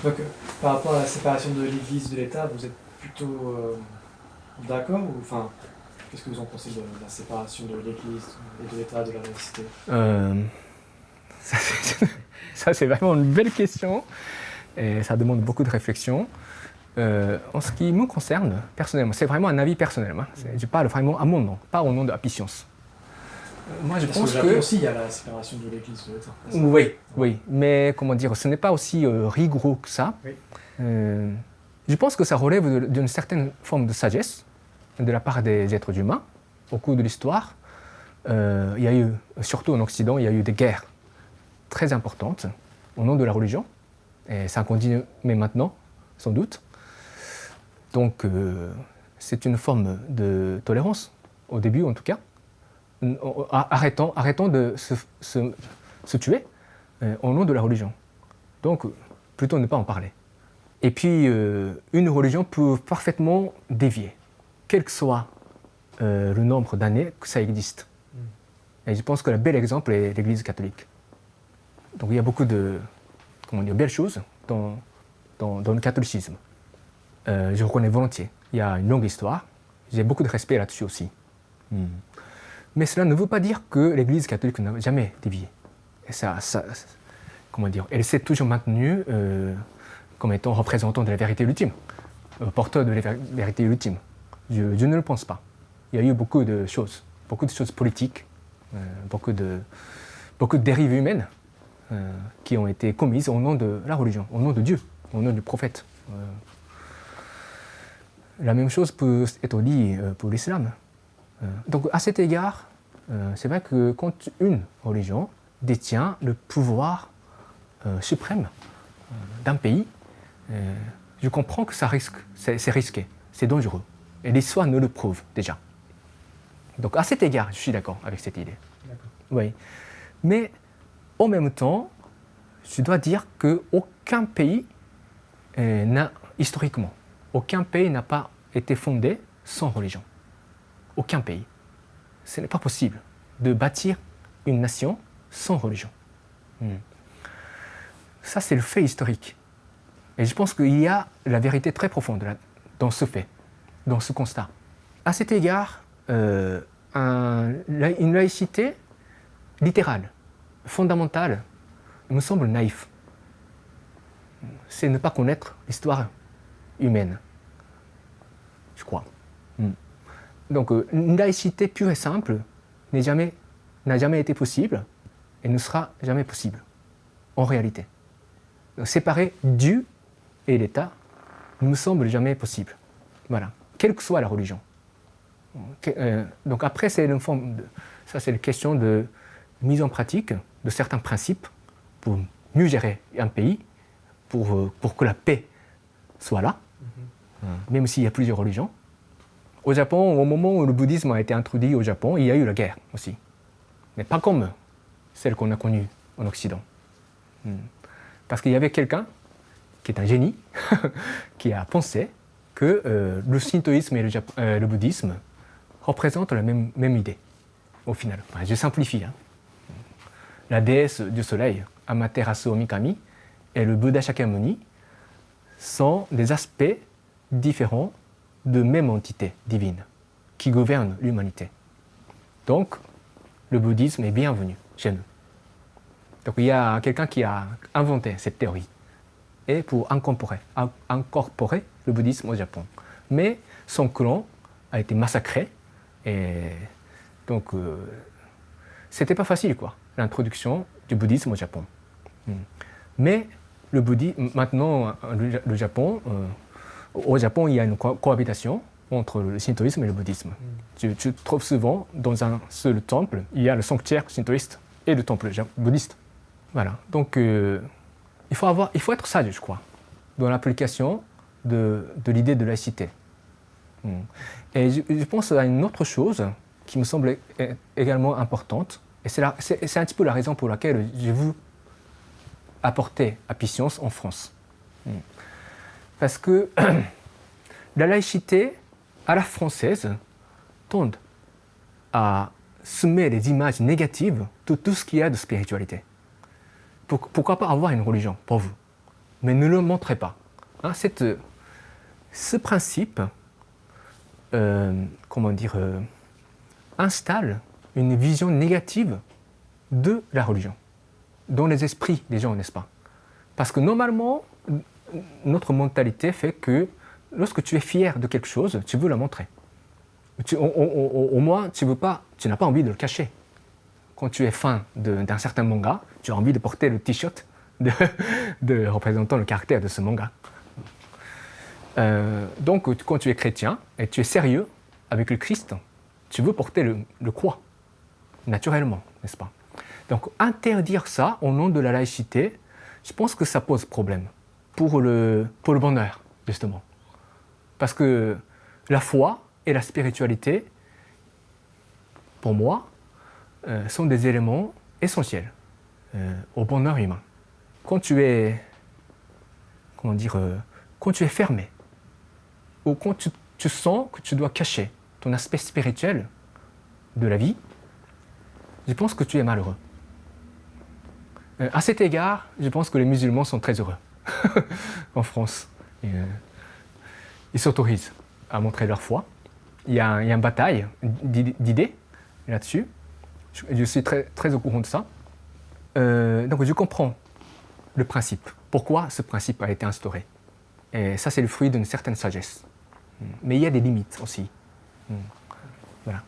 Donc, par rapport à la séparation de l'Église de l'État, vous êtes plutôt d'accord ou enfin, qu'est-ce que vous en pensez de la séparation de l'Église et de l'État, de la laïcité? Ça, c'est vraiment une belle question et ça demande beaucoup de réflexion. En ce qui me concerne, personnellement, c'est vraiment un avis personnel. Hein. Je parle vraiment à mon nom, pas au nom de Apicience. Moi, je pense que aussi il y a la séparation de l'Église de l'État. Oui, mais comment dire, ce n'est pas aussi rigoureux que ça. Oui. Je pense que ça relève d'une certaine forme de sagesse de la part des êtres humains. Au cours de l'histoire, il y a eu, surtout en Occident, il y a eu des guerres très importantes au nom de la religion, et ça continue même maintenant, sans doute. Donc, c'est une forme de tolérance, au début en tout cas. Arrêtons de se tuer au nom de la religion. Donc, plutôt ne pas en parler. Et puis, une religion peut parfaitement dévier, quel que soit le nombre d'années que ça existe. Et je pense que le bel exemple est l'Église catholique. Donc, il y a beaucoup de belles choses dans le catholicisme. Je reconnais volontiers. Il y a une longue histoire. J'ai beaucoup de respect là-dessus aussi. Mais cela ne veut pas dire que l'Église catholique n'a jamais dévié. Et elle s'est toujours maintenue comme étant représentant de la vérité ultime, porteur de la vérité ultime. Je ne le pense pas. Il y a eu beaucoup de choses politiques, beaucoup de dérives humaines qui ont été commises au nom de la religion, au nom de Dieu, au nom du prophète. La même chose peut être dit pour l'islam. Donc à cet égard, c'est vrai que quand une religion détient le pouvoir suprême d'un pays, je comprends que c'est risqué, c'est dangereux. Et l'histoire nous le prouve déjà. Donc à cet égard, je suis d'accord avec cette idée. D'accord. Oui. Mais en même temps, je dois dire qu'aucun pays historiquement, aucun pays n'a pas été fondé sans religion. Aucun pays. Ce n'est pas possible de bâtir une nation sans religion. Ça, c'est le fait historique. Et je pense qu'il y a la vérité très profonde dans ce fait, dans ce constat. À cet égard, une laïcité littérale, fondamentale, me semble naïf. C'est ne pas connaître l'histoire humaine, je crois. Donc, une laïcité pure et simple n'a jamais été possible et ne sera jamais possible, en réalité. Donc, séparer Dieu et l'État ne me semble jamais possible. Voilà, quelle que soit la religion. Donc après, c'est une question de mise en pratique de certains principes pour mieux gérer un pays, pour que la paix soit là, même s'il y a plusieurs religions. Au Japon, au moment où le bouddhisme a été introduit au Japon, il y a eu la guerre aussi. Mais pas comme celle qu'on a connue en Occident. Parce qu'il y avait quelqu'un qui est un génie, qui a pensé que le shintoïsme et le bouddhisme représentent la même idée, au final. Enfin, je simplifie. La déesse du soleil, Amaterasu Omikami, et le Bouddha Shakyamuni sont des aspects différents de même entité divine qui gouverne l'humanité. Donc, le bouddhisme est bienvenu chez nous. Donc, il y a quelqu'un qui a inventé cette théorie et pour incorporer le bouddhisme au Japon. Mais son clan a été massacré et donc c'était pas facile l'introduction du bouddhisme au Japon. Mais le bouddhisme, maintenant au Japon, il y a une cohabitation entre le shintoïsme et le bouddhisme. Tu trouves souvent dans un seul temple, il y a le sanctuaire shintoïste et le temple bouddhiste. Voilà. Donc il faut être sage, je crois, dans l'application de l'idée de laïcité. Et je pense à une autre chose qui me semble également importante, et c'est un petit peu la raison pour laquelle je veux apporter Apicience en France. Parce que la laïcité à la française tend à semer les images négatives de tout ce qu'il y a de spiritualité. Pourquoi pas avoir une religion pour vous? mais ne le montrez pas. Hein, ce principe, installe une vision négative de la religion dans les esprits des gens, n'est-ce pas? Parce que normalement, notre mentalité fait que lorsque tu es fier de quelque chose, tu veux la montrer. Au moins, tu n'as pas envie de le cacher. Quand tu es fan d'un certain manga, tu as envie de porter le t-shirt représentant le caractère de ce manga. Donc, quand tu es chrétien et tu es sérieux avec le Christ, tu veux porter le croix, naturellement, n'est-ce pas? Donc, interdire ça au nom de la laïcité, je pense que ça pose problème pour le bonheur, justement. Parce que la foi et la spiritualité, pour moi, sont des éléments essentiels au bonheur humain. Quand tu es, quand tu es fermé, ou quand tu sens que tu dois cacher ton aspect spirituel de la vie, je pense que tu es malheureux. À cet égard, je pense que les musulmans sont très heureux en France. Ils s'autorisent à montrer leur foi. Il y a une bataille d'idées là-dessus. Je suis très, très au courant de ça. Donc je comprends le principe. Pourquoi ce principe a été instauré. Et ça, c'est le fruit d'une certaine sagesse. Mais il y a des limites aussi. Voilà.